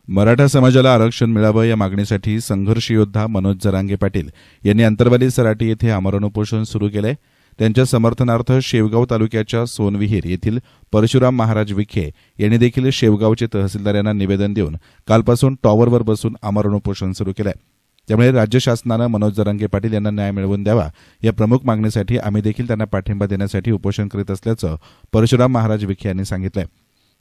मराठा समाजाला आरक्षण मिळावं या मागणीसाठी संघर्ष योद्धा मनोज जरांगे पाटील यांनी अंतरवाली सराटी येथे आमरण उपोषण सुरू केलंय। त्यांच्या समर्थनार्थ शेवगाव तालुक्याच्या सोनविहीर येथील परशुराम महाराज विखे यांनी देखील शेवगावचे तहसीलदार यांना निवेदन देऊन कालपासून टॉवरवर बसून आमरण उपोषण सुरू केलंय। त्यामुळे राज्य शासनानं मनोज जरांगे पाटील यांना न्याय मिळवून द्यावा या प्रमुख मागणीसाठी आम्ही देखील त्यांना पाठिंबा देण्यासाठी उपोषण करीत असल्याचं परशुराम महाराज विखे यांनी सांगितलंय।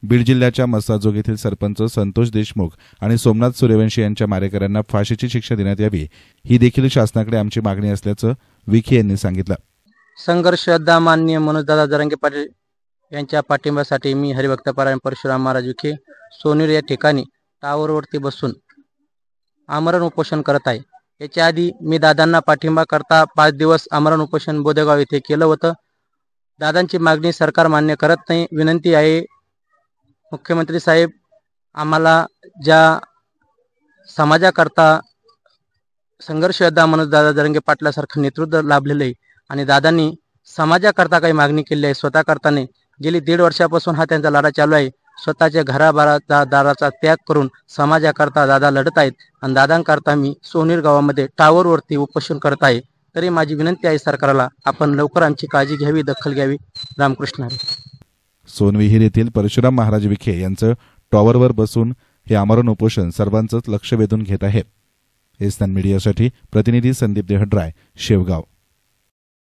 बीड जिल्ह्याच्या मस्साजोग येथील सरपंच संतोष देशमुख आणि सोमनाथ सूर्यवंशी यांच्या मारेकऱ्यांना फाशीची शिक्षा देण्यात यावी ही देखील शासनाकडे आमची मागणी असल्याचं विखे यांनी सांगितलं। संघर्ष योद्धा माननीय मनोजदादा जरांगे पाटील यांच्या पाठिंब्यासाठी मी हरिभक्तपरायण परशुराम महाराज विखे सोनेर या ठिकाणी टावरवरती बसून आमरण उपोषण करत आहे। याच्या आधी मी दादांना पाठिंबा करता 5 दिवस आमरण उपोषण बोदेगाव येथे केलं होतं। दादांची मागणी सरकार मान्य करत नाही। विनंती आहे मुख्यमंत्री साहेब, आम्हाला ज्या समाजाकरता संघर्ष योद्धा मनोजदादा जरांगे पाटलासारखं नेतृत्व लाभलेलं आहे आणि दादांनी समाजाकरता काही मागणी केली आहे, स्वतः करता नाही। गेली 1.5 वर्षापासून हा त्यांचा लढा चालू आहे। स्वतःच्या घरादाराचा त्याग करून समाजाकरता दादा लढत आहेत आणि दादांकरता मी सोनेर गावामध्ये टावरवरती उपोषण करत आहे। तरी माझी विनंती आहे सरकारला, आपण लवकर आमची काळजी घ्यावी, दखल घ्यावी। रामकृष्ण हरी। सोनविहीर येथील परशुराम महाराज विखे यांचं टॉवरवर बसून हे आमरण उपोषण सर्वांचंच लक्ष वेधून घेत आहे। एसएन मीडियासाठी प्रतिनिधी संदीप देहड्राय, शेवगाव।